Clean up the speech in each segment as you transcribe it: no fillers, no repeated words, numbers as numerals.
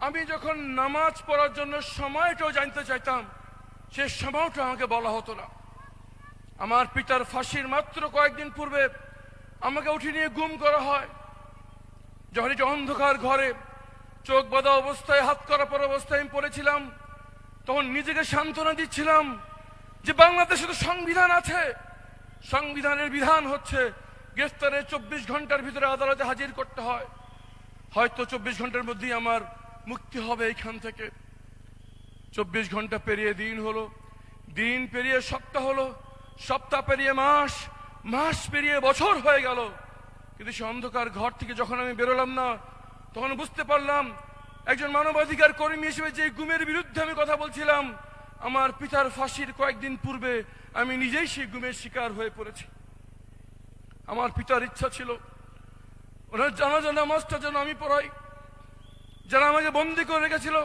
আমি যখন নামাজ পড়ার জন্য সময়টাও জানতে চাইতাম, সে সময়টা আমাকে বলা হতো না। আমার পিতার ফাঁসির মাত্র কয়েকদিন পূর্বে আমাকে উঠে নিয়ে গুম করা হয়। যখন এটা অন্ধকার ঘরে চোখ বাঁধা অবস্থায়, হাত করা পর অবস্থায় আমি পড়েছিলাম, তখন নিজেকে সান্ত্বনা দিচ্ছিলাম যে বাংলাদেশে তো সংবিধান আছে। সংবিধানের বিধান হচ্ছে গ্রেফতারের 24 ঘন্টার ভিতরে আদালতে হাজির করতে হয়। হয়তো 24 ঘন্টার মধ্যেই আমার মুক্তি হবে এখান থেকে। 24 ঘন্টা পেরিয়ে দিন হলো, দিন পেরিয়ে সপ্তাহ হলো, সপ্তাহ পেরিয়ে মাস, মাস পেরিয়ে বছর হয়ে গেল। কিন্তু সে অন্ধকার ঘর থেকে যখন আমি বেরোলাম না, তখন বুঝতে পারলাম একজন মানবাধিকার কর্মী হিসেবে যে গুমের বিরুদ্ধে আমি কথা বলছিলাম, আমার পিতার ফাঁসির কয়েকদিন পূর্বে আমি নিজেই সেই গুমের শিকার হয়ে পড়েছি। আমার পিতার ইচ্ছা ছিল ওনার জানাজা নামাজটা যেন আমি পড়াই। যারা আমাকে বন্দি করে রেখেছিল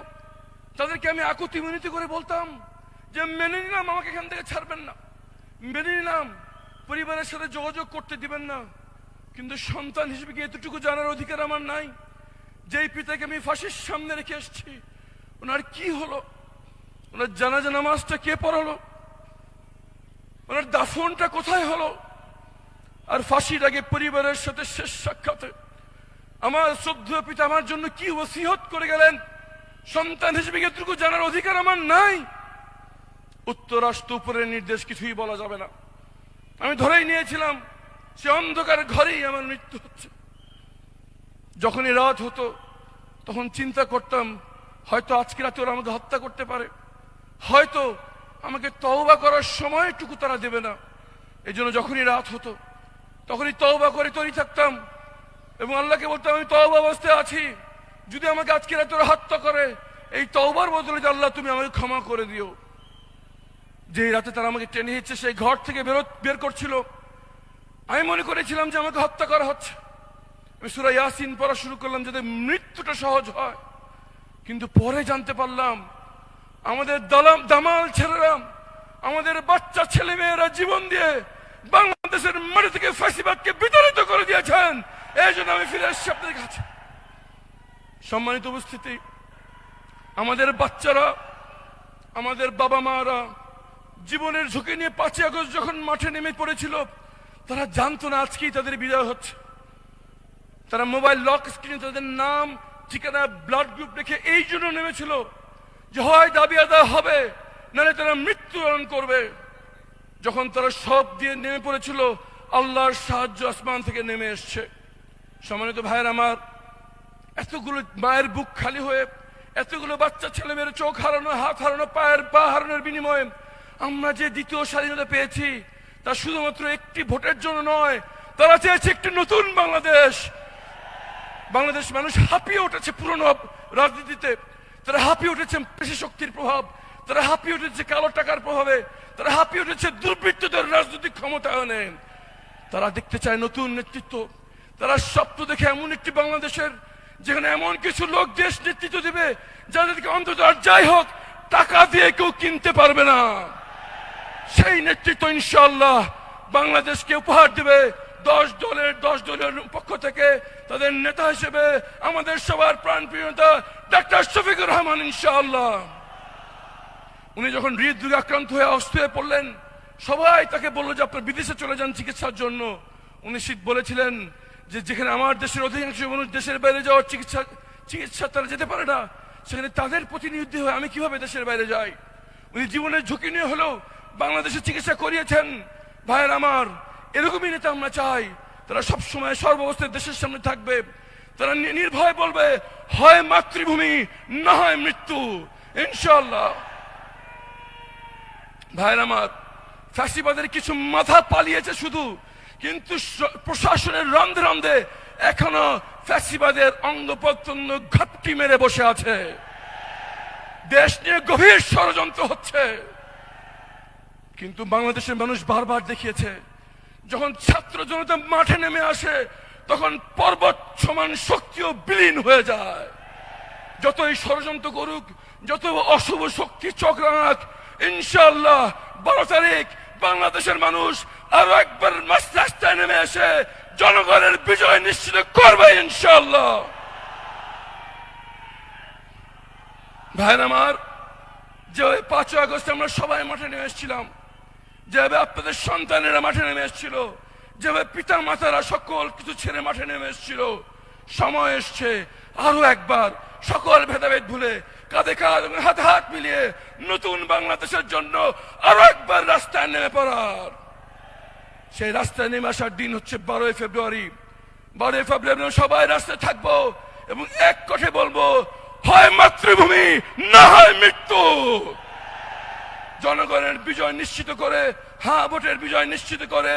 তাদেরকে আমি আকুতি মিনতি করে বলতাম যে মেনে নিলাম আমাকে এখান থেকে ছাড়বেন না, মেনে নিলাম পরিবারের সাথে যোগাযোগ করতে দিবেন না, কিন্তু সন্তান হিসেবে কি এতটুকু জানার অধিকার আমার নাই? যেই পিতাকে আমি ফাঁসির সামনে রেখে এসেছি, ওনার কি হলো? ওনার জানাজা নামাজটা কে পড়ালো? ওনার দাফনটা কোথায় হলো? আর ফাঁসির আগে পরিবারের সাথে শেষ সাক্ষাতে আমার শ্রদ্ধেয় পিতা আমার জন্য কি ওসিয়ত করে গেলেন, সন্তান হিসেবে এতটুকু জানার অধিকার আমার নাই? উত্তর রাষ্ট্র উপরের নির্দেশ, কিছুই বলা যাবে না। আমি ধরেই নিয়েছিলাম সে অন্ধকার ঘরেই আমার মৃত্যু হচ্ছে। যখনই রাত হতো তখন চিন্তা করতাম হয়তো আজকে রাতে ওরা আমাকে হত্যা করতে পারে, হয়তো আমাকে তওবা করার সময়টুকু তারা দেবে না। এই জন্য যখনই রাত হতো তখনই তওবা করে তৈরি থাকতাম এবং আল্লাহকে বলতাম আমি তওবা অবস্থায় আছি, যদি আমাকে আজকে রাতে ওরা হত্যা করে, এই তওবার বদলে আল্লাহ তুমি আমাকে ক্ষমা করে দিও। যে রাতে তারা আমাকে টেনে হিচ্ছে সেই ঘর থেকে বের করছিল, আমি মনে করেছিলাম যে আমাকে হত্যা করা হচ্ছে। আমি সূরা ইয়াসিন পড়া শুরু করলাম যাতে মৃত্যুটা সহজ হয়, কিন্তু পরে জানতে পারলাম আমাদের দামাল ছেলেরা, আমাদের বাচ্চা ছেলে মেয়েরা জীবন দিয়ে বাংলাদেশের মাটি থেকে ফ্যাসিবাদকে বিতাড়িত করে দিয়েছেন। এই জন্য আমি ফিরে এসেছি আপনাদের কাছে। সম্মানিত উপস্থিতি, আমাদের বাচ্চারা, আমাদের বাবা মারা জীবনের ঝুঁকি নিয়ে 5 আগস্ট যখন মাঠে নেমে পড়েছিল, তারা জানতো না আজকেই তাদের বিদায় হচ্ছে। তারা মোবাইল লক স্ক্রিনে তাদের নাম, ঠিকানা, ব্লাড গ্রুপ রেখে এই জন্য নেমেছিল যে হয় দাবি আদায় হবে, নাহলে তারা মৃত্যুবরণ করবে। যখন তারা সব দিয়ে নেমে পড়েছিল, আল্লাহর সাহায্য আসমান থেকে নেমে এসছে। সম্মানিত ভাইয়ের আমার, এতগুলো মায়ের বুক খালি হয়ে, এতগুলো বাচ্চা ছেলে মেয়ের চোখ হারানো, হাত হারানো, পা হারানোর বিনিময়ে আমরা যে দ্বিতীয় স্বাধীনতা পেয়েছি, তা শুধুমাত্র একটি ভোটের জন্য নয়। তারা চেয়েছে একটি নতুন বাংলাদেশ। বাংলাদেশ মানুষ হাঁপিয়ে উঠেছে পুরনো রাজনীতিতে, তারা হাঁপিয়ে উঠেছে পেশি শক্তির প্রভাব, তারা হাঁপিয়ে উঠেছে কালো টাকার প্রভাবে, তারা হাঁপিয়ে উঠেছে দুর্বৃত্তদের রাজনৈতিক ক্ষমতায়নে। তারা দেখতে চায় নতুন নেতৃত্ব। তারা স্বপ্ন দেখে এমন একটি বাংলাদেশের যেখানে এমন কিছু লোক দেশ নেতৃত্ব দিবে যাদেরকে অন্তত আর যাই হোক টাকা দিয়ে কেউ কিনতে পারবে না। সেই নেতৃত্ব ইনশাআল্লাহ বাংলাদেশকে উপহার দেবে 10 দলের পক্ষ থেকে তাদের নেতা হিসেবে আমাদের সবার প্রাণপ্রিয় নেতা ডাক্তার শফিকুর রহমান ইনশাআল্লাহ। উনি যখন হৃদরোগে আক্রান্ত হয়ে অসুস্থ হয়ে পড়লেন, সবাই তাকে বলল যে আপনার বিদেশে চলে যান চিকিৎসার জন্য। উনি বলেছিলেন যে যেখানে আমার দেশের অধিকাংশ মানুষ দেশের বাইরে যাওয়ার চিকিৎসা তারা যেতে পারে না, সেখানে তাদের প্রতিনিধি হয়ে আমি কিভাবে দেশের বাইরে যাই। উনি জীবনের ঝুঁকি নিয়ে হলেও বাংলাদেশে চিকিৎসা করিয়েছেন। ভাইয়ের আমার, এরকমই নেতা আমরা চাই। তারা সবসময় সর্বাবস্থায় দেশের সামনে থাকবে। তারা নির্ভয় বলবে হয় মাতৃভূমি না হয় মৃত্যু, ইনশাআল্লাহ। ভাইয়ের আমার, ফ্যাসিবাদের কিছু মাথা পালিয়েছে শুধু, কিন্তু প্রশাসনের রন্ধে রন্ধে এখনো ফ্যাসিবাদের অঙ্গ প্রত্যঙ্গ ঘাপটি মেরে বসে আছে। দেশ নিয়ে গভীর ষড়যন্ত্র হচ্ছে। কিন্তু বাংলাদেশের মানুষ বারবার দেখিয়েছে, যখন ছাত্র জনতা মাঠে নেমে আসে তখন পর্বত সমান শক্তিও বিলীন হয়ে যায়। যতই ষড়যন্ত্র করুক, যত অশুভ শক্তি চক্রাক, ইনশাআল্লাহ 12 তারিখ বাংলাদেশের মানুষ আরো একবার রাস্তায় নেমে এসে জনগণের বিজয় নিশ্চিত করবে ইনশাআল্লাহ। ভাইয়ের আমার, যেভাবে 5 আগস্ট আমরা সবাই মাঠে নেমে এসেছিলাম, যেভাবে আপনাদের সন্তানেরা মাঠে নেমে এসেছিল, যেভাবে পিতা মাতারা সকল কিছু ছেড়ে মাঠে নেমে এসেছিল, সময় এসছে আরো একবার সকল ভেদাভেদ ভুলে কাঁধে কাঁধ এবং হাতে হাত মিলিয়ে নতুন বাংলাদেশের জন্য আরো একবার রাস্তায় নেমে পড়ার। সেই রাস্তায় নেমে আসার দিন হচ্ছে 12 ফেব্রুয়ারি। 12 ফেব্রুয়ারি সবাই রাস্তায় থাকবো এবং এক কথা বলবো, হয় মাতৃভূমি না হয় মৃত্যু। জনগণের বিজয় নিশ্চিত করে, হ্যাঁ ভোটের বিজয় নিশ্চিত করে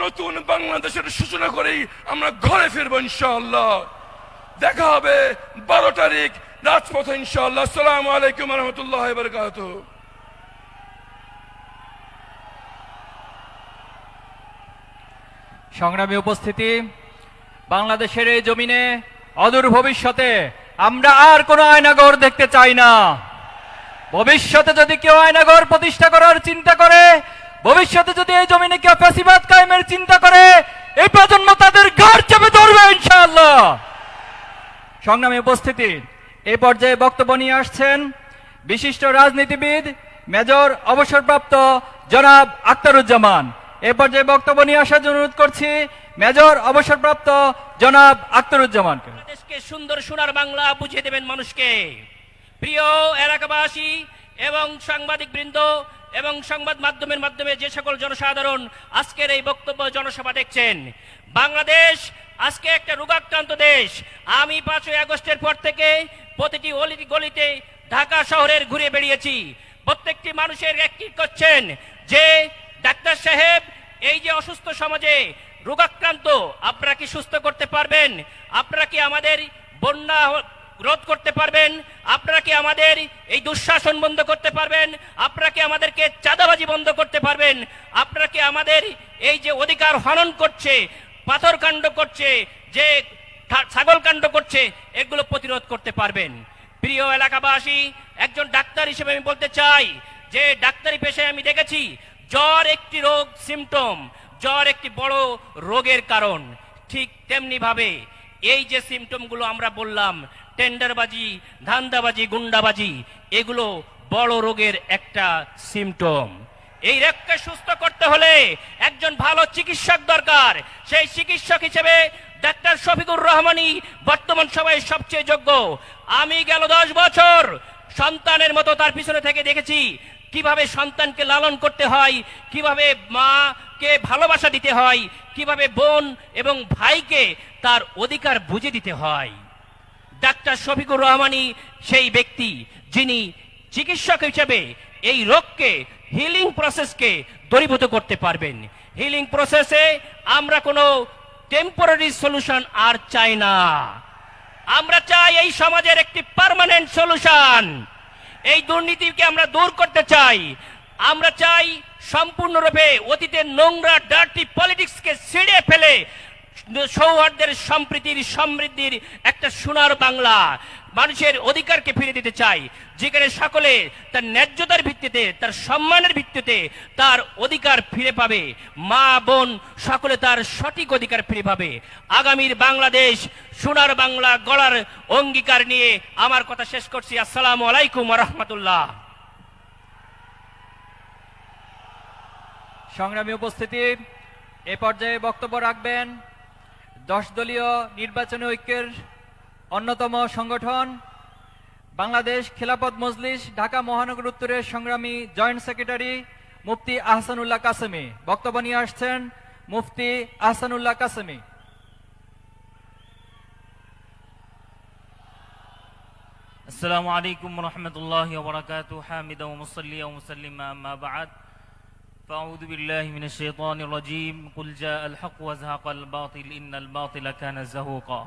নতুন বাংলাদেশের সূচনা করেই আমরা ঘরে ফিরবো ইনশাআল্লাহ। দেখা হবে 12 তারিখ রাজপথে ইনশাআল্লাহ। আসসালামু আলাইকুম ওয়া রাহমাতুল্লাহি ওয়া বারাকাতুহু। সংগ্রামী উপস্থিতি, বাংলাদেশের এই জমিনে অদূর ভবিষ্যতে আমরা আর কোনো আয়নাঘর দেখতে চাই না। ভবিষ্যতে যদি কেউ আয়নাঘর প্রতিষ্ঠা করার চিন্তা করে, ভবিষ্যতে যদি এই জমিনে কেউ ফ্যাসিবাদ কায়েমের চিন্তা করে, এই প্রজন্ম তাদের ঘর চেপে ধরবে ইনশাআল্লাহ। সংগ্রামী উপস্থিতি, এই পর্যায়ে বক্তব্য নিয়ে আসছেন বিশিষ্ট রাজনীতিবিদ মেজর অবসরপ্রাপ্ত জনাব আখতারুজ্জামান। এই পর্যায়ে বক্তব্য নিয়ে আসার জন্য অনুরোধ করছি মেজর অবসরপ্রাপ্ত জনাব আখতারুজ্জামানকে। বাংলাদেশকে সুন্দর সোনার বাংলা বুঝিয়ে দেবেন মানুষকে। প্রিয় এলাকাবাসী এবং সাংবাদিক বৃন্দ এবং সংবাদ মাধ্যমের মাধ্যমে যে সকল জনসাধারণ আজকের এই বক্তব্য জনসভা দেখছেন, বাংলাদেশ আজকে একটা রোগাক্রান্ত দেশ। আমি 5 আগস্টের পর থেকে প্রতিটি অলিতে গলিতে ঢাকা শহরের ঘুরে বেরিয়েছি। প্রত্যেকটি মানুষের একটি করছেন যে ডাক্তার সাহেব, এই যে অসুস্থ সমাজে রোগাক্রান্ত, আপনারা কি সুস্থ করতে পারবেন? আপনারা কি আমাদের বন্যা রোধ করতে পারবেন? আপনারা কি আমাদের এই দুঃশাসন বন্ধ করতে পারবেন? আপনারা কি আমাদেরকে চাঁদাবাজি বন্ধ করতে পারবেন? আপনারা কি আমাদের এই যে অধিকার হনন করছে, পাথর কাণ্ড করছে, যে ছাগল কাণ্ড করছে, এগুলো প্রতিরোধ করতে পারবেন? প্রিয় এলাকাবাসী, একজন ডাক্তার হিসেবে আমি বলতে চাই যে ডাক্তারি পেশায় আমি দেখেছি জ্বর একটি রোগ, সিমটম, জ্বর একটি বড় রোগের কারণ। ঠিক তেমনি ভাবে এই যে সিমটমগুলো আমরা বললাম, টেন্ডারবাজি, ধান্দাবাজি, গুন্ডাবাজি, এগুলো বড় রোগের একটা সিমটম। এই রোগকে সুস্থ করতে হলে একজন ভালো চিকিৎসক দরকার। সেই চিকিৎসক হিসেবে ডাক্তার শফিকুর রহমানই বর্তমান সময়ে সবচেয়ে যোগ্য। আমি গেল 10 বছর সন্তানের মতো তার পিছনে থেকে দেখেছি কিভাবে সন্তানকে লালন করতে হয়, কিভাবে মাকে ভালোবাসা দিতে হয়, কিভাবে বোন এবং ভাইকে তার অধিকার বুঝে দিতে হয়। ডাক্তার শফিকুর রহমানই সেই ব্যক্তি যিনি চিকিৎসক হিসেবে এই রোগকে, হিলিং প্রসেসকে দূরীভূত করতে পারবেন। হিলিং প্রসেসে আমরা কোনো টেম্পোরারি সলিউশন আর চাই না। আমরা চাই এই সমাজের একটি পার্মানেন্ট সলিউশন। এই দুর্নীতিকে আমরা দূর করতে চাই। আমরা চাই সম্পূর্ণরূপে অতীতের নোংরা ডার্টি পলিটিক্সকে ছিঁড়ে ফেলে সৌহার্দ্যের, সম্প্রীতির, সমৃদ্ধির একটা সোনার বাংলা, মানুষের অধিকারকে ফিরে দিতে চাই, যেখানে সকলে তার ন্যায্যতার ভিত্তিতে, তার সম্মানের ভিত্তিতে তার অধিকার ফিরে পাবে। মা বোন সকলে তার সঠিক অধিকার ফিরে পাবে। আগামীর বাংলাদেশ সোনার বাংলা গড়ার অঙ্গীকার নিয়ে আমার কথা শেষ করছি। আসসালামু আলাইকুম ওয়া রাহমাতুল্লাহ। সংগ্রামী উপস্থিতি, এ পর্যায়ে বক্তব্য রাখবেন 10 দলীয় নির্বাচনী ঐক্যের অন্যতম সংগঠন বাংলাদেশ খিলাফত মজলিস ঢাকা মহানগর উত্তরের সংগ্রামী জয়েন্ট সেক্রেটারি মুফতি আহসানুল্লাহ কাসেমি। বক্তব্য নিয়ে আসছেন মুফতি আহসানুল্লাহ কাসেমি। আসসালামু আলাইকুম ওয়া রাহমাতুল্লাহি ওয়া বারাকাতুহু। হামিদাও ওয়া মুসাল্লিয়াও ওয়া মুসাল্লিমা আম্মা বা'দ। ফাআউযু বিল্লাহি মিনাশ শাইতানির রাজীম। কুল জাআল হক ওয়া যাহাকাল বাতিল ইন্নাল বাতিলা কানা যাহুকা।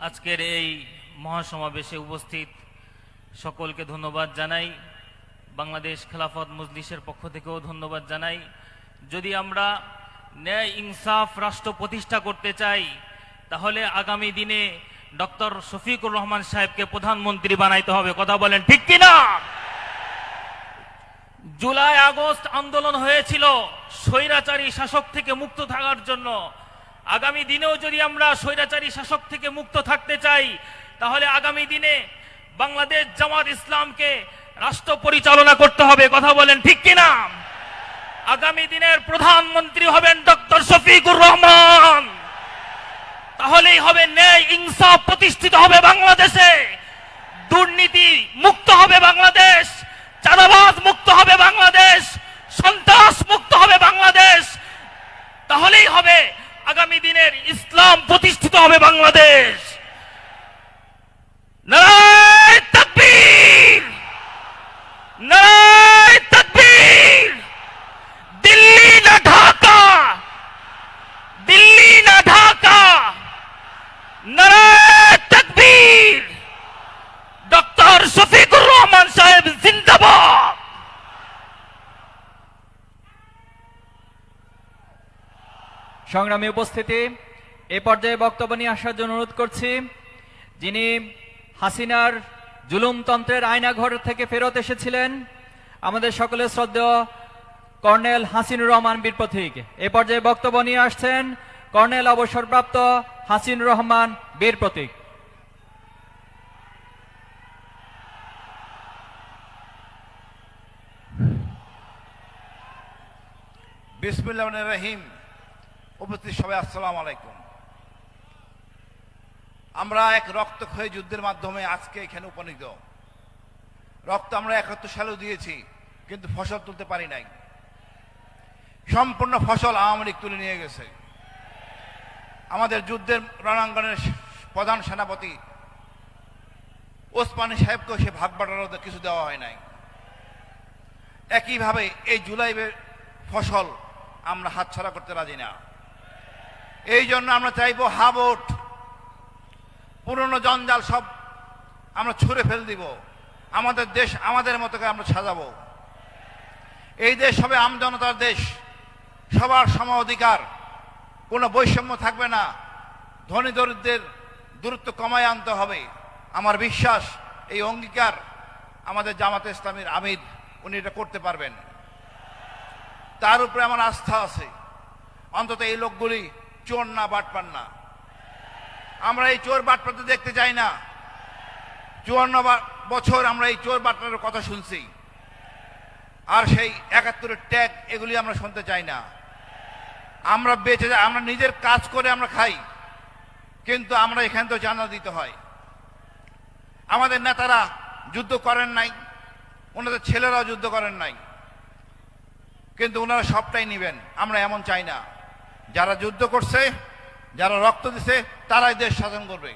আজকের এই মহাসমাবেশে উপস্থিত সকলকে ধন্যবাদ জানাই। বাংলাদেশ খেলাফত মজলিসের পক্ষ থেকেও ধন্যবাদ জানাই। যদি আমরা ন্যায় ইনসাফ রাষ্ট্র প্রতিষ্ঠা করতে চাই, তাহলে আগামী দিনে ডক্টর শফিকুর রহমান সাহেবকে প্রধানমন্ত্রী বানাইতে হবে। কথা বলেন ঠিক কিনা? জুলাই আগস্ট আন্দোলন হয়েছিল স্বৈরাচারী শাসক থেকে মুক্ত থাকার জন্য। আগামী দিনেও যদি আমরা স্বৈরাচারী শাসক থেকে মুক্ত থাকতে চাই, তাহলে আগামী দিনে বাংলাদেশ জামাত ইসলামকে রাষ্ট্র পরিচালনা করতে হবে। কথা বলেন ঠিক কিনা? আগামী দিনের প্রধানমন্ত্রী হবেন ডক্টর শফিকুর রহমান। তাহলেই হবে ন্যায় ইনসাফ প্রতিষ্ঠিত হবে বাংলাদেশে, দুর্নীতি মুক্ত হবে বাংলাদেশ, চাঁদাবাজ মুক্ত হবে বাংলাদেশ, সন্ত্রাস মুক্ত হবে বাংলাদেশ। তাহলেই হবে আগামী দিনের ইসলাম প্রতিষ্ঠিত হবে বাংলাদেশ। নারায়ে তাকবীর, নারায়ে তাকবীর। দিল্লি না ঢাকা, দিল্লি না ঢাকা, নারায়ে তাকবীর। ডক্টর শফিকুর রহমান সাহেব জিন্দাবাদ। সংগ্রামী উপস্থিতি, এ পর্যায়ে বক্তব্য নিয়ে আসার জন্য অনুরোধ করছি যিনি হাসিনার জুলুমতন্ত্রের আয়নাঘর থেকে ফেরত এসেছিলেন, আমাদের সকলের শ্রদ্ধেয় কর্নেল হাসিনুর রহমান বীর প্রতীক। এ পর্যায়ে বক্তব্য নিয়ে আসছেন কর্নেল অবসরপ্রাপ্ত হাসিনুর রহমান বীর প্রতীক। বিসমিল্লাহির রহিম। উপস্থিত সবাই আসসালামু আলাইকুম। আমরা এক রক্তক্ষয়ী যুদ্ধের মাধ্যমে আজকে এখানে উপনীত। রক্ত আমরা ৭১ সালেও দিয়েছি, কিন্তু ফসল তুলতে পারি নাই। সম্পূর্ণ ফসল আওয়ামী লীগ তুলে নিয়ে গেছে। আমাদের যুদ্ধের রণাঙ্গনের প্রধান সেনাপতি ওসমানী সাহেবকেও সে ভাগ বাটোয়ারা কিছু দেওয়া হয় নাই। একইভাবে এই জুলাইয়ের ফসল আমরা হাতছাড়া করতে রাজি না। এই জন্য আমরা চাইবো হাবোট, পুরনো জঞ্জাল সব আমরা ছুঁড়ে ফেল দিব। আমাদের দেশ আমাদের মতো করে আমরা সাজাবো। এই দেশ হবে আমজনতার দেশ, সবার সম অধিকার, কোনো বৈষম্য থাকবে না। ধনী দরিদ্রের দূরত্ব কমায় আনতে হবে। আমার বিশ্বাস এই অঙ্গীকার আমাদের জামাতে ইসলামীর আমির উনি এটা করতে পারবেন। তার উপরে আমার আস্থা আছে। অন্তত এই লোকগুলি চোর না, বাটপার না। আমরা এই চোর বাটপারদের দেখতে চাই না। ৫৪ বছর আমরা এই চোর বাটপারের কথা শুনছি, আর সেই ৭১-এর ট্যাগ এগুলি আমরা শুনতে চাই না। আমরা বেঁচে যাই, আমরা নিজের কাজ করে আমরা খাই, কিন্তু আমরা এখানে তো জানা দিতে হয়। আমাদের নেতারা যুদ্ধ করেন নাই, ওনাদের ছেলেরাও যুদ্ধ করেন নাই, কিন্তু ওনারা সবটাই নিবেন। আমরা এমন চাই না। যারা যুদ্ধ করছে, যারা রক্ত দিছে, তারাই দেশ শাসন করবে।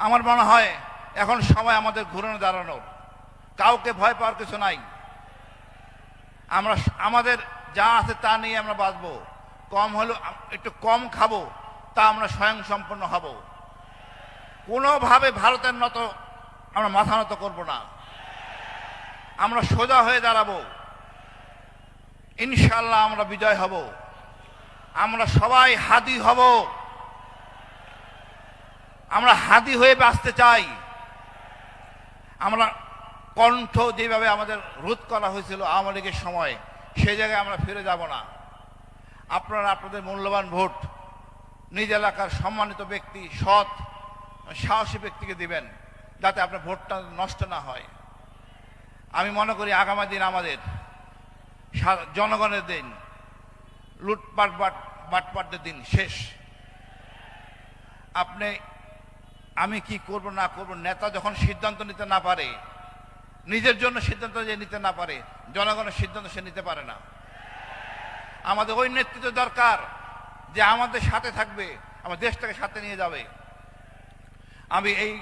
আমার মনে হয় এখন সময় আমাদের ঘুরে দাঁড়ানোর। কাউকে ভয় পাওয়ার কিছু নাই। আমরা আমাদের যা আছে তা নিয়ে আমরা বাঁচবো। কম হলেও একটু কম খাবো, তা আমরা স্বয়ং সম্পন্ন হব। কোনোভাবে ভারতের মতো আমরা মাথা নত করবো না। আমরা সোজা হয়ে দাঁড়াবো। ইনশাআল্লাহ আমরা বিজয় হব। আমরা সবাই হাদি হব। আমরা হাদি হয়ে বাঁচতে চাই। আমরা কণ্ঠ যেভাবে আমাদের রোধ করা হয়েছিল আওয়ামী লীগের সময়, সেই জায়গায় আমরা ফিরে যাব না। আপনারা আপনাদের মূল্যবান ভোট নিজ এলাকার সম্মানিত ব্যক্তি, সৎ সাহসী ব্যক্তিকে দিবেন, যাতে আপনার ভোটটা নষ্ট না হয়। আমি মনে করি আগামী দিন আমাদের জনগণের দিন, লুটপাট বাটপাটদের দিন শেষ। আমি কি করব না করব, নেতা যখন সিদ্ধান্ত নিতে না পারে, নিজের জন্য সিদ্ধান্ত যে নিতে না পারে, জনগণের সিদ্ধান্ত সে নিতে পারে না। আমাদের ওই নেতৃত্ব দরকার যে আমাদের সাথে থাকবে, আমার দেশটাকে সাথে নিয়ে যাবে। আমি এই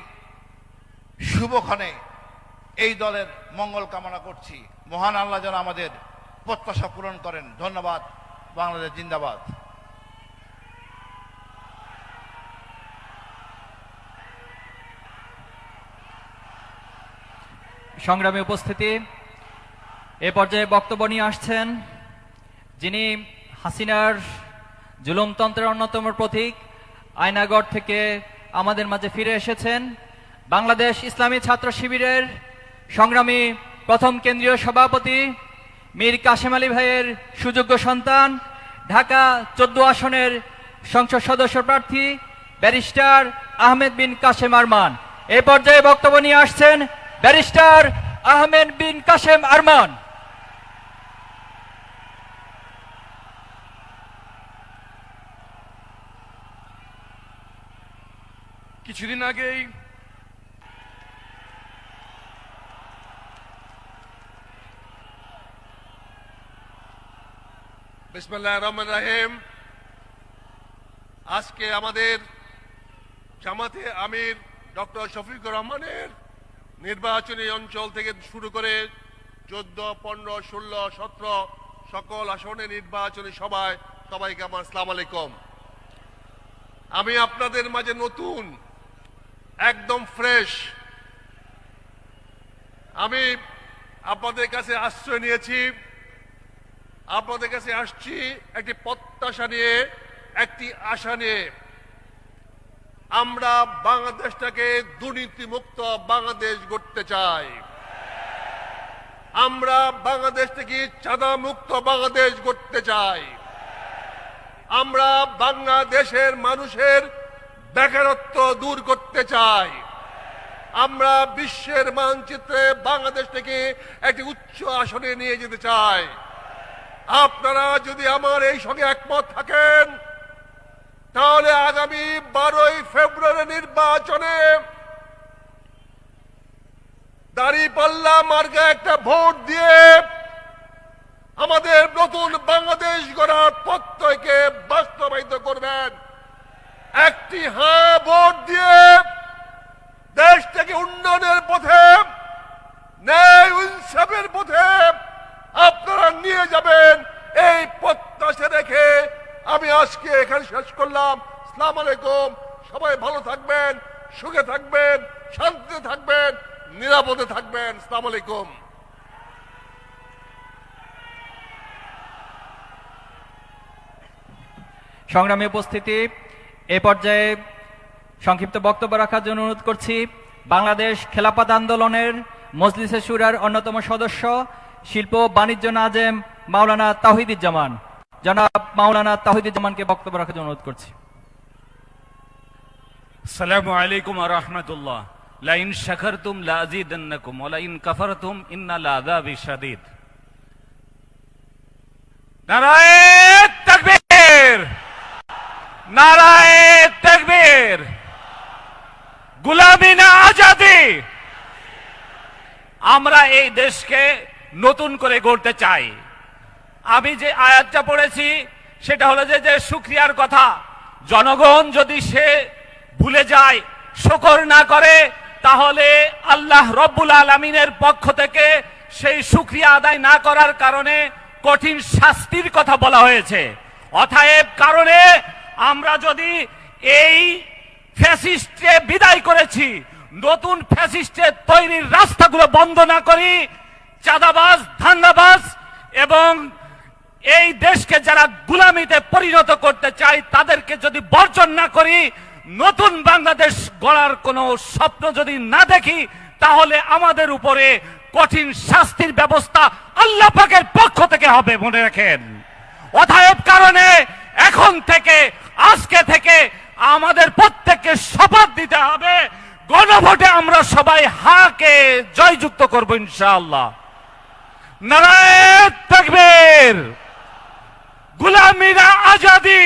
শুভক্ষণে এই দলের মঙ্গল কামনা করছি। মহান আল্লাহ যেন আমাদের প্রত্যাশা পূরণ করেন। ধন্যবাদ। বাংলাদেশ জিন্দাবাদ। সংগ্রামী উপস্থিতি, এ পর্যায়ে বক্তব্য নিয়ে আসছেন যিনি হাসিনার জুলুমতন্ত্রের অন্যতম প্রতীক, আয়নাগড় থেকে আমাদের মাঝে ফিরে এসেছেন, বাংলাদেশ ইসলামী ছাত্র শিবিরের সংগ্রামী প্রথম কেন্দ্রীয় সভাপতি মীর কাশেম আলী ভাইয়ের সুযোগ্য সন্তান, ঢাকা 14 আসনের সংসদ সদস্য প্রার্থী ব্যারিস্টার আহমেদ বিন কাশেম আরমান। এই পর্যায়ে বক্তব্য নিয়ে আসছেন ব্যারিস্টার আহমেদ বিন কাসেম আরমান। কিছুদিন আগেই বিসমিল্লাহির রহমানির রহিম। আজকে আমাদের জামাতে আমির ডক্টর শফিকুর রহমানের নির্বাচনী অঞ্চল থেকে শুরু করে 14, 15, 16, 17 সকল আসনে নির্বাচনী সভায় সবাইকে আমার আসসালামু আলাইকুম। আমি আপনাদের মাঝে নতুন, একদম ফ্রেশ। আমি আপনাদের কাছে আশ্রয় নিয়েছি, আপনাদের কাছে আসছি একটি প্রত্যাশা নিয়ে, একটি আশা নিয়ে। আমরা বাংলাদেশটাকে দুর্নীতিমুক্ত বাংলাদেশ গড়তে চাই। আমরা বাংলাদেশ থেকে চাঁদা মুক্ত বাংলাদেশ গড়তে চাই। আমরা বাংলাদেশের মানুষের বেকারত্ব দূর করতে চাই। আমরা বিশ্বের মানচিত্রে বাংলাদেশ থেকে একটি উচ্চ আসনে নিয়ে যেতে চাই। আপনারা যদি আমার এই সঙ্গে একমত থাকেন, তাহলে আগামী 12ই ফেব্রুয়ারি নির্বাচনে দাঁড়িপাল্লা মার্কা একটা ভোট দিয়ে আমাদের নতুন বাংলাদেশ গড়ার প্রত্যয়কে বাস্তবায়িত করবেন। একটি হ্যাঁ ভোট দিয়ে দেশটাকে উন্নয়নের পথে, ন্যায় ইনসাফের পথে আপনারা নিয়ে যাবেন, এই প্রত্যাশা রেখে আমি আজকে এখানে শেষ করলাম। আসসালামু আলাইকুম। সবাই ভালো থাকবেন, সুখে থাকবেন, শান্তিতে থাকবেন, নিরাপদে থাকবেন। আসসালামু আলাইকুম। সংগ্রামী উপস্থিতি, এ পর্যায়ে সংক্ষিপ্ত বক্তব্য রাখার জন্য অনুরোধ করছি বাংলাদেশ খেলাফত আন্দোলনের মজলিসে শুরার অন্যতম সদস্য, শিল্প বাণিজ্য নাজেম মাওলানা তাওহিদুজ্জামান। জনাব মাওলানা তাওহিদুজ্জামানকে বক্তব্য রাখার জন্য অনুরোধ করছি। আসসালামু আলাইকুম ওয়া রাহমাতুল্লাহ। লা ইন শাকারতুম লা আযীদান্নাকুম ওয়া লা ইন কাফারতুম ইন্নাল আযাবি শাদীদ। নারায়ে তাকবীর, নারায়ে তাকবীর। গোলামি না আজাদি। আমরা এই দেশকে নতুন করে গড়তে চাই। আমি যে আয়াতটা পড়েছি সেটা হলো যে শুকরিয়ার কথা। জনগণ যদি সে ভুলে যায়, শুকর না করে, তাহলে আল্লাহ রব্বুল আলামিনের পক্ষ থেকে সেই শুকরিয়া আদায় না করার কারণে কঠিন শাস্তির কথা বলা হয়েছে। অতএব কারণে আমরা যদি এই ফ্যাসিস্টে বিদায় করেছি, নতুন ফ্যাসিস্টের তৈরির রাস্তাগুলো বন্ধ না করি, চাঁদাবাজ, ধান্দাবাজ এবং এই দেশকে যারা গুলামিতে পরিণত করতে চায় তাদেরকে যদি বর্জন না করি, নতুন বাংলাদেশ গড়ার কোনো স্বপ্ন যদি না দেখি, তাহলে আমাদের উপরে কঠিন শাস্তির ব্যবস্থা আল্লাহ পাকের পক্ষ থেকে হবে, মনে রাখেন। অতএব কারণে এখন থেকে, আজকে থেকে আমাদের প্রত্যেককে শপথ দিতে হবে, গণভোটে আমরা সবাই হাকে জয়যুক্ত করব ইনশাআল্লাহ। নারায়ে তাকবীর। গুলামি না আজাদি।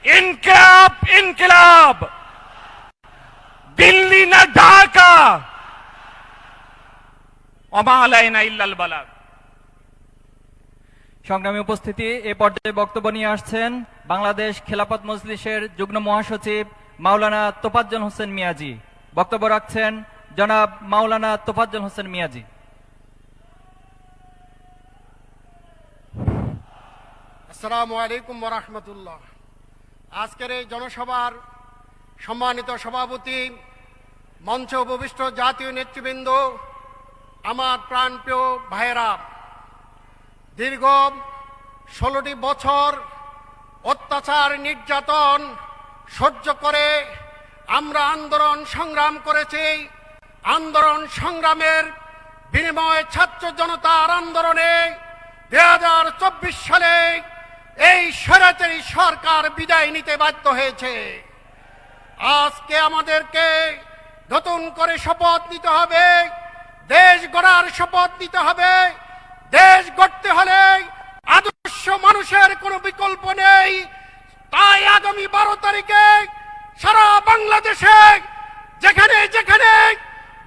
ইনকিলাব, ইনকিলাব। দিল্লি না ঢাকা। ওমা আলাইনা ইল্লাল বালাগ। সংগ্রামী উপস্থিতি, এ পর্যায়ে বক্তব্য নিয়ে আসছেন বাংলাদেশ খেলাফত মজলিসের যুগ্ম মহাসচিব মাওলানা তোফাজ্জল হোসেন মিয়াজি। বক্তব্য রাখছেন জনাব মাওলানা তোফাজ্জল হোসেন মিয়াজি। আসসালামু আলাইকুম ওয়া রাহমাতুল্লাহ। আজকের এই জনসভার সম্মানিত সভাপতি, মঞ্চে উপবিষ্ট জাতীয় নেতৃবৃন্দ, আমার প্রাণপ্রিয় ভাইয়েরা, দীর্ঘ 16টি বছর অত্যাচার, নির্যাতন সহ্য করে আমরা আন্দোলন সংগ্রাম করেছি। আন্দোলন সংগ্রামের বিনিময়ে ছাত্র জনতার আন্দোলনে 2024 সালে এই স্বৈরাচারী সরকার বিদায় নিতে বাধ্য হয়েছে। আজকে আমাদেরকে নতুন করে শপথ নিতে হবে, দেশ গড়ার শপথ নিতে হবে। দেশ গড়তে হলে আদর্শ মানুষের কোনো বিকল্প নেই। তাই আগামী 12 তারিখে সারা বাংলাদেশে যেখানে যেখানে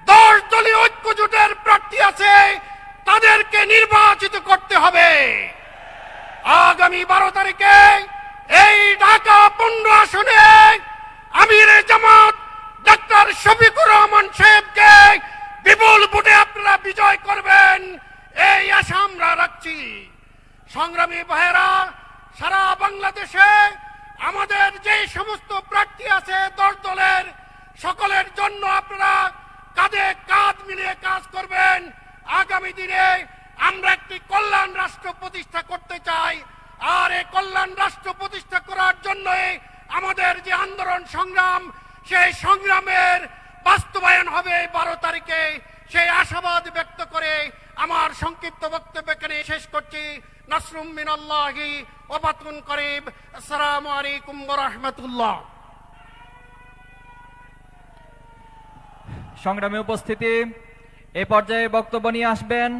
10 দলীয় ঐক্য জোটের প্রার্থী আছে তাদেরকে নির্বাচিত করতে হবে। আগামী 12 তারিখে এই ঢাকা 15 আসনে আমিরে জামাত ডক্টর শফিকুর রহমান সাহেবকে বিপুল ভোটে আপনারা বিজয় করবেন, এই আশা আমরা রাখছি। সংগ্রামী ভাইয়েরা, সারা বাংলাদেশে আমাদের যে সমস্ত প্রার্থী আছে 10 দলের, সকলের জন্য আপনারা কাঁধে কাঁধ মিলিয়ে কাজ করবেন। আগামী দিনে আমরা একটি কল্যাণ রাষ্ট্র প্রতিষ্ঠা করতে চাই, আর এই কল্যাণ রাষ্ট্র প্রতিষ্ঠা করার জন্য আমাদের যে আন্দোলন সংগ্রাম, সেই সংগ্রামের বাস্তবায়ন হবে 12 তারিখে। সেই আশাবাদ ব্যক্ত করে আমার সংক্ষিপ্ত বক্তব্য এখানে শেষ করছি। নাসরুম মিনাল্লাহি ওয়া ফাতহুন করিব। আসসালামু আলাইকুম ওয়া রাহমাতুল্লাহ। সংগ্রামী উপস্থিতি, এ পর্যায়ে বক্তব্য নিয়ে আসবেন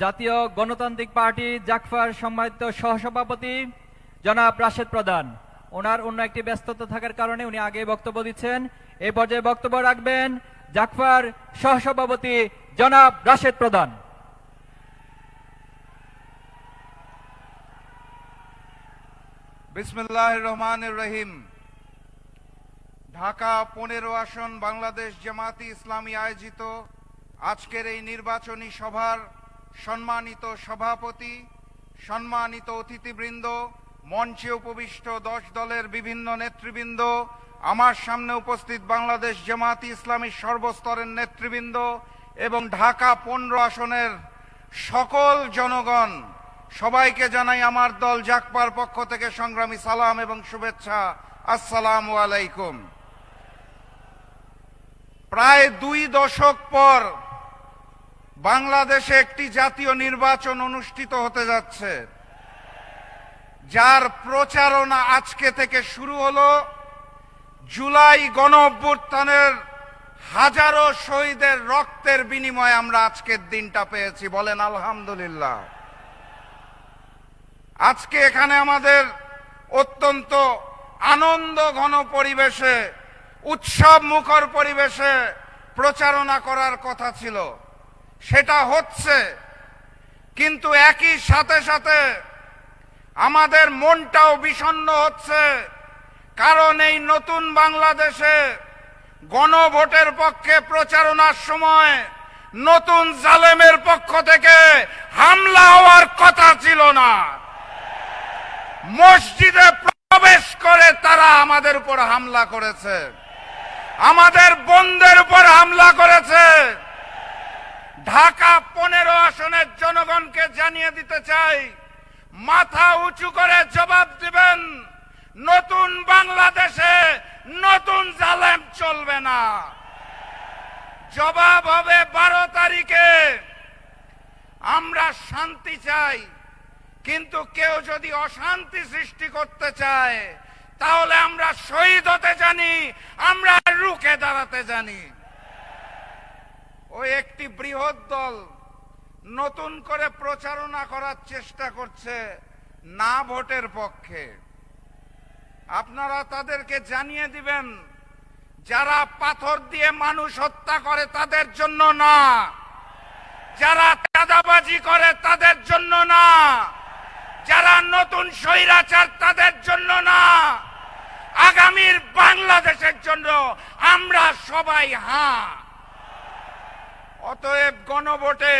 জাতীয় গণতান্ত্রিক পার্টি জাকফার সম্মানিত সহসভাপতি জনাব রাশেদ প্রধান। ওনার অন্য একটি ব্যস্ততা থাকার কারণে উনি আগে বক্তব্য দিচ্ছেন। এই পর্যায়ে বক্তব্য রাখবেন জাকফার সহসভাপতি জনাব রাশেদ প্রধান। বিসমিল্লাহির রহমানির রহিম। ঢাকা 15 আসন বাংলাদেশ জামাতি ইসলামী আয়োজিত আজকের এই নির্বাচনী সভার সম্মানিত সভাপতি, সম্মানিত অতিথিবৃন্দ, মঞ্চে উপবিষ্ট 10 দলের বিভিন্ন নেতৃবৃন্দ, আমার সামনে উপস্থিত বাংলাদেশ জামাতি ইসলামী সর্বস্তরের নেতৃবৃন্দ এবং ঢাকা 15 আসনের সকল জনগণ, সবাইকে জানাই আমার দল জাকপার পক্ষ থেকে সংগ্রামী সালাম এবং শুভেচ্ছা। আসসালামু আলাইকুম। প্রায় 2 দশক পর বাংলাদেশে একটি জাতীয় নির্বাচন অনুষ্ঠিত হতে যাচ্ছে, যার প্রচারণা আজকে থেকে শুরু হলো। জুলাই গণ অভ্যুত্থানের হাজারো শহীদের রক্তের বিনিময়ে আমরা আজকের দিনটা পেয়েছি, বলেন আলহামদুলিল্লাহ। আজকে এখানে আমাদের অত্যন্ত আনন্দ ঘন পরিবেশে, উৎসব মুখর পরিবেশে প্রচারণা করার কথা ছিল, সেটা হচ্ছে। কিন্তু একই সাথে সাথে আমাদের মনটাও বিষণ্ণ হচ্ছে, কারণ এই নতুন বাংলাদেশে গণভোটের পক্ষে প্রচারণার সময় নতুন জালেমের পক্ষ থেকে হামলা হওয়ার কথা ছিল না। মসজিদে প্রবেশ করে তারা আমাদের উপর হামলা করেছে, আমাদের বোনদের উপর হামলা করেছে। ঢাকা 15 আসনের জনগণকে জানিয়ে দিতে চাই, মাথা উঁচু করে জবাব দিবেন। নতুন বাংলাদেশে নতুন জালেম চলবে না, জবাব হবে 12 তারিখে। আমরা শান্তি চাই, কিন্তু কেউ যদি অশান্তি সৃষ্টি করতে চায় তাহলে আমরা শহীদ হতে জানি, আমরা রুখে দাঁড়াতে জানি। ওই একটি বৃহৎ দল নতুন করে প্রচারণা করার চেষ্টা করছে না ভোটের পক্ষে। আপনারা তাদেরকে জানিয়ে দিবেন, যারা পাথর দিয়ে মানুষ হত্যা করে তাদের জন্য না, যারা চাঁদাবাজি করে তাদের জন্য না, যারা নতুন স্বৈরাচার তাদের জন্য না, আগামীর বাংলাদেশের জন্য আমরা সবাই হাঁ। অতএব গণভোটে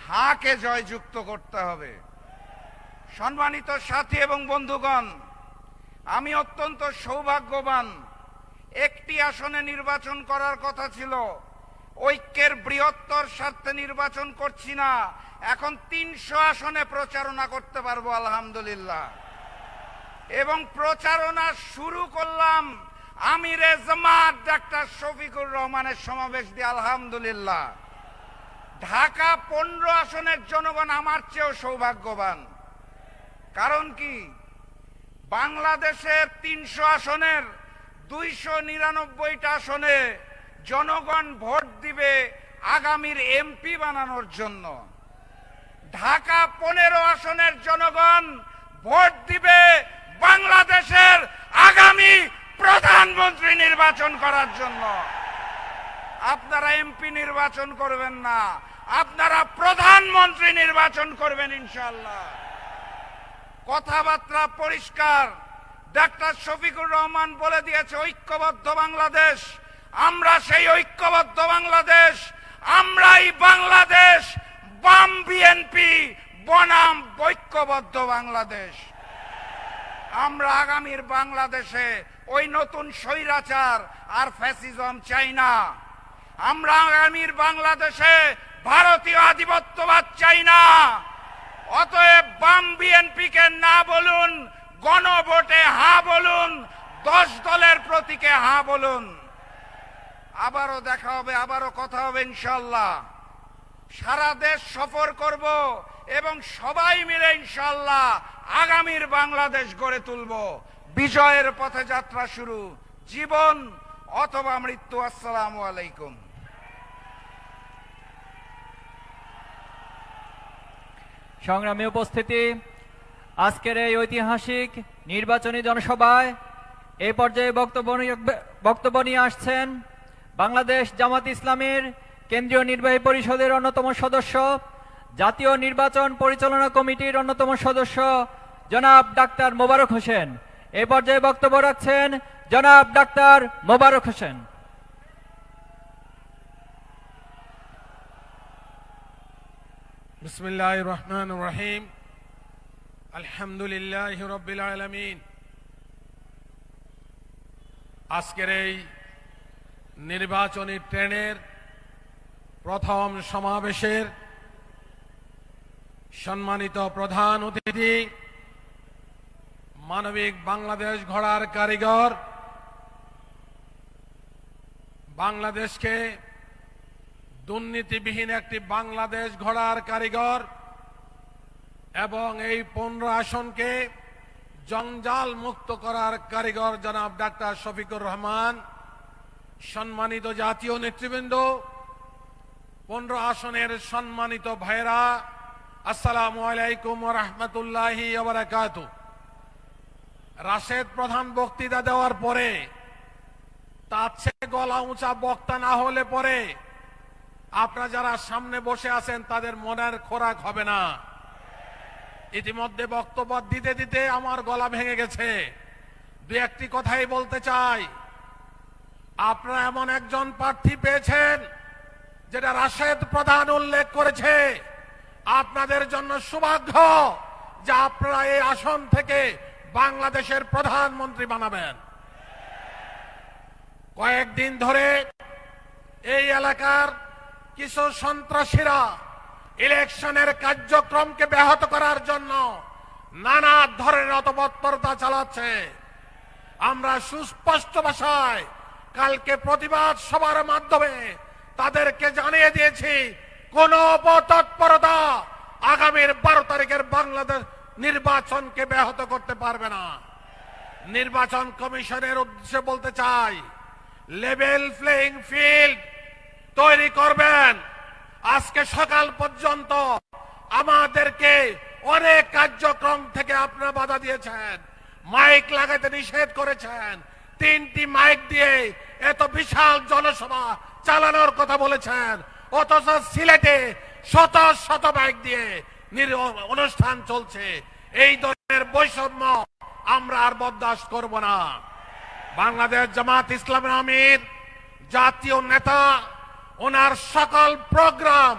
হাঁকে জয়যুক্ত করতে হবে। সম্মানিত সাথী এবং বন্ধুগণ, আমি অত্যন্ত সৌভাগ্যবান। একটি আসনে নির্বাচন করার কথা ছিল, ঐক্যের বৃহত্তর স্বার্থে নির্বাচন করছি না, এখন 300 আসনে প্রচারণা করতে পারবো আলহামদুলিল্লাহ। এবং প্রচারণা শুরু করলাম আমিরে জামাত ডাক্তার শফিকুর রহমানের সমাবেশ দিয়ে আলহামদুলিল্লাহ। ঢাকা 15 আসনের জনগণ আমার চেয়েও সৌভাগ্যবান। কারণ কি, বাংলাদেশের 300 আসনের 299টা আসনে জনগণ ভোট দিবে আগামীর এমপি বানানোর জন্য। ঢাকা 15 আসনের জনগণ ভোট দিবে বাংলাদেশের আগামী প্রধানমন্ত্রী নির্বাচন করার জন্য। আপনারা এমপি নির্বাচন করবেন না, আপনারা প্রধানমন্ত্রী নির্বাচন করবেন ইনশাআল্লাহ। কথাবার্তা পরিষ্কার। ডাক্তার শফিকুর রহমান বলে দিয়েছে ঐক্যবদ্ধ বাংলাদেশ। আমরা সেই ঐক্যবদ্ধ বাংলাদেশ, আমরাই বাংলাদেশ, বাম বিএনপি বনাম ঐক্যবদ্ধ বাংলাদেশ। আমরা আগামীর বাংলাদেশে ওই নতুন স্বৈরাচার আর ফ্যাসিজম চাই না। আমরা আগামীর বাংলাদেশে ভারতীয় আধিপত্যবাদ চাই না। অতএব বাম বিএনপিকে না বলুন, গণভোটে হ্যাঁ বলুন, 10 দলের প্রতীকে হ্যাঁ বলুন। আবারও দেখা হবে, আবারও কথা হবে ইনশাআল্লাহ। সারা দেশ সফর করব এবং সবাই মিলে ইনশাআল্লাহ আগামীর বাংলাদেশ গড়ে তুলব। বিজয়ের পথে যাত্রা শুরু, জীবন অথবা মৃত্যু। আসসালামু আলাইকুম। সংগ্রামী উপস্থিতি, আজকের এই ঐতিহাসিক নির্বাচনী জনসভায় এই পর্যায়ে বক্তব্য নিয়ে আসছেন বাংলাদেশ জামাত ইসলামীর কেন্দ্রীয় নির্বাহী পরিষদের অন্যতম সদস্য, জাতীয় নির্বাচন পরিচালনা কমিটির অন্যতম সদস্য জনাব ডাক্তার মোবারক হোসেন। এই পর্যায়ে বক্তব্য রাখছেন জনাব ডাক্তার মোবারক হোসেন। বিসমিল্লাহির রহমানির রহিম। আলহামদুলিল্লাহি রাব্বিল আলামিন। আজকের এই নির্বাচনী ট্রেনের প্রথম সমাবেশের সম্মানিত প্রধান অতিথি, মানবিক বাংলাদেশ গড়ার কারিগর, বাংলাদেশকে দুর্নীতিবিহীন একটি বাংলাদেশ গড়ার কারিগর এবং এই 15 আসনকে জঞ্জাল মুক্ত করার কারিগর জনাব ডাক্তার শফিকুর রহমান, সম্মানিত জাতীয় নেতৃবৃন্দ, 15 আসনের সম্মানিত ভাইরা, আসসালামু আলাইকুম ওয়া রাহমাতুল্লাহি ওয়া বারাকাতুহু। রাশেদ প্রধান বক্তৃতা দেওয়ার পরে তার চেয়ে গলা উঁচা বক্তা না হলে পরে আপনারা যারা সামনে বসে আছেন তাদের মনের খোরাক হবে না। ইতিমধ্যে বক্তব্য দিতে দিতে আমার গলা ভেঙে গেছে। দু একটি কথাই বলতে চাই। আপনারা এমন একজন প্রার্থী পেয়েছেন যেটা রাশেদ প্রধান উল্লেখ করেছে। আপনাদের জন্য সৌভাগ্য যে আপনারা এই আসন থেকে বাংলাদেশের প্রধানমন্ত্রী বানাবেন। কয়েকদিন ধরে এই এলাকার কিছু সন্ত্রাসীরা ইলেকশনের কার্যক্রমকে ব্যাহত করার জন্য নানা ধরনের অতৎপরতা চালাচ্ছে। আমরা সুস্পষ্ট ভাষায় কালকে প্রতিবাদ সভার মাধ্যমে তাদেরকে জানিয়ে দিয়েছি, কোন অপতৎপরতা আগামীর 12 তারিখের বাংলাদেশ নির্বাচনকে ব্যাহত করতে পারবে না। নির্বাচন কমিশনের উদ্দেশ্যে বলতে চাই, লেভেল প্লেইং ফিল্ড তৈরি করবেন। আজকে সকাল পর্যন্ত আমাদেরকে অনেক কার্যক্রম থেকে আপনারা বাধা দিয়েছেন, মাইক লাগাতে নিষেধ করেছেন, 3টি মাইক দিয়ে এত বিশাল জনসভা চালানোর কথা বলেছেন, অথচ সিলেটে শত শত মাইক দিয়ে অনুষ্ঠান চলছে। এই ধরনের বৈষম্য আমরা আর বরদাস্ত করব না। বাংলাদেশ জামাত ইসলামের আমির, জাতীয় নেতা, ওনার সকল প্রোগ্রাম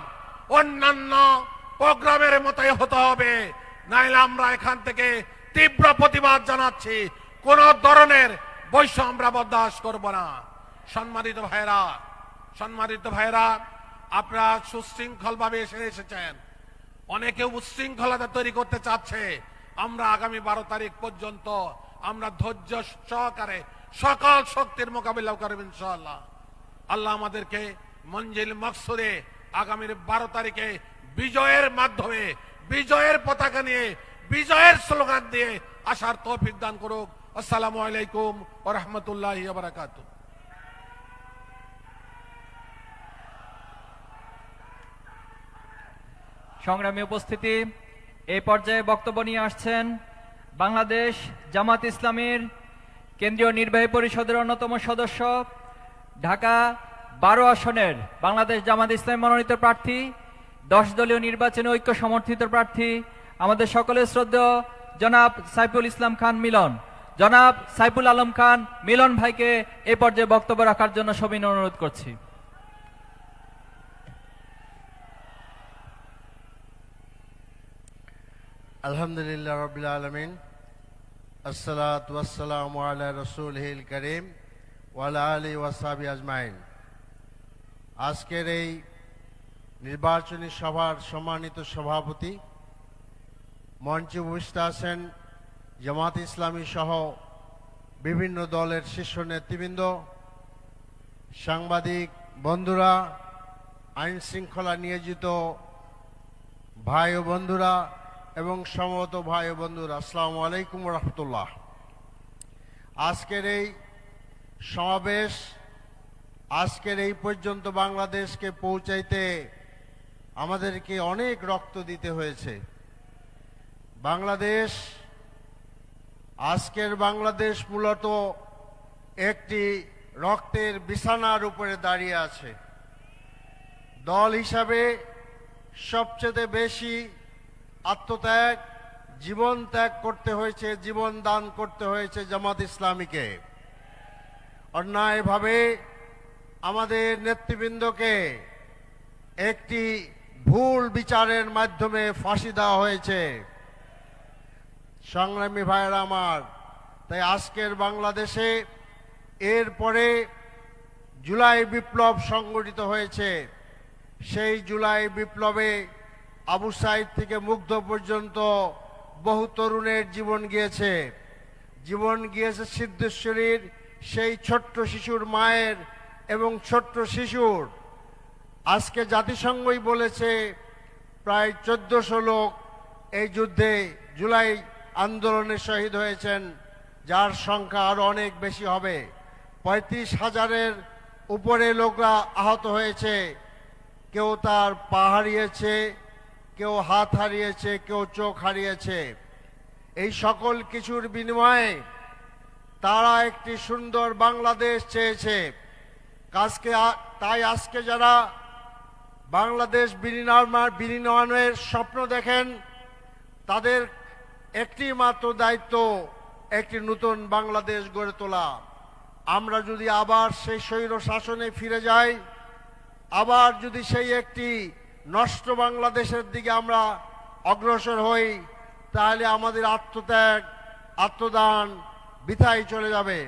অন্যান্য প্রোগ্রামের মতোই হতে হবে, নাইলে আমরা এখান থেকে তীব্র প্রতিবাদ জানাচ্ছি। কোন ধরনের বৈষম্য আমরা বরদাস্ত করব না। সম্মানিত ভাইরা, আপনারা সুশৃঙ্খল ভাবে এসেছেন। অনেকে উচ্ছৃঙ্খলতা তৈরি করতে চাচ্ছে। আমরা আগামী 12 তারিখ পর্যন্ত আমরা ধৈর্য সহকারে সকল শক্তির মোকাবিলা করব ইনশাআল্লাহ। আল্লাহ আমাদেরকে মঞ্জিল মকসুদে আগামীর 12 তারিখে বিজয়ের মাধ্যমে, বিজয়ের পতাকা নিয়ে, বিজয়ের স্লোগান দিয়ে আসার তৌফিক দান করুক। আসসালামু আলাইকুম ওয়া রাহমাতুল্লাহি ওয়া বারাকাতুহু। সংগ্রামী উপস্থিতি, এই পর্যায়ে বক্তব্য নিয়ে আসছেন বাংলাদেশ জামাত ইসলামীর কেন্দ্রীয় নির্বাহী পরিষদের অন্যতম সদস্য, ঢাকা 12 আসনের বাংলাদেশ জামাত ইসলামী মনোনীত প্রার্থী, 10 দলীয় নির্বাচনে ঐক্য সমর্থিত প্রার্থী, আমাদের সকলের শ্রদ্ধেয় জনাব সাইফুল ইসলাম খান মিলন। জনাব সাইফুল আলম খান মিলন ভাইকে এই পর্যায়ে বক্তব্য রাখার জন্য সবিনয় অনুরোধ করছি। আলহামদুলিল্লাহ রাব্বিল আলামিন, আসসালাতু ওয়াসসালামু আলা রাসূলিল কারীম ওয়া আলা আলিহি ওয়া সাহবিহি আজমাইন। আজকের এই নির্বাচনী সভার সম্মানিত সভাপতি, মঞ্চে উপস্থিত আছেন জামাত ইসলামী সহ বিভিন্ন দলের শীর্ষ নেতৃবৃন্দ, সাংবাদিক বন্ধুরা, আইন শৃঙ্খলা নিয়োজিত ভাই ও বন্ধুরা এবং সমবেত ভাই ও বন্ধুরা, আসসালামু আলাইকুম রহমতুল্লাহ। আজকের এই সমাবেশ, আজকের এই পর্যন্ত বাংলাদেশকে পৌঁছাইতে আমাদেরকে অনেক রক্ত দিতে হয়েছে। বাংলাদেশ, আজকের বাংলাদেশ মূলত একটি রক্তের বিছানার উপরে দাঁড়িয়ে আছে। দল হিসাবে সবচেয়ে বেশি আত্মত্যাগ, জীবন ত্যাগ করতে হয়েছে, জীবন দান করতে হয়েছে জামাত ইসলামীকে। অন্যায়ভাবে আমাদের নেতৃবৃন্দকে একটি ভুল বিচারের মাধ্যমে ফাঁসি দেওয়া হয়েছে। সংগ্রামী ভাইয়েরা আমার, তাই আজকের বাংলাদেশে এরপরে জুলাই বিপ্লব সংগঠিত হয়েছে। সেই জুলাই বিপ্লবে আবু সাইদ থেকে মুগ্ধ পর্যন্ত বহু তরুণের জীবন গিয়েছে। জীবন গিয়েছে সিদ্ধেশ্বরীর সেই ছোট্ট শিশুর মায়ের এবং ছোট্ট শিশুর। আজকে জাতিসংঘই বলেছে প্রায় 1400 লোক এই যুদ্ধে জুলাই আন্দোলনে শহীদ হয়েছেন, যার সংখ্যা আরো অনেক বেশি হবে। 35,000-এর উপরে লোকরা আহত হয়েছে। কেউ তার পা হারিয়েছে, কেউ হাত হারিয়েছে, কেউ চোখ হারিয়েছে। এই সকল কিছুর বিনিময়ে তারা একটি সুন্দর বাংলাদেশ চেয়েছে। তাই আজকে যারা বাংলাদেশ বিনির্মাণের স্বপ্ন দেখেন, তাদের একটি মাত্র দায়িত্ব একটি নতুন বাংলাদেশ গড়ে তোলা। আমরা যদি আবার সেই স্বৈর শাসনে ফিরে যাই, আবার যদি সেই একটি নষ্ট বাংলাদেশের দিকে আমরা অগ্রসর হই, তাহলে আমাদের আত্মত্যাগ, আত্মদান বৃথায় চলে যাবে।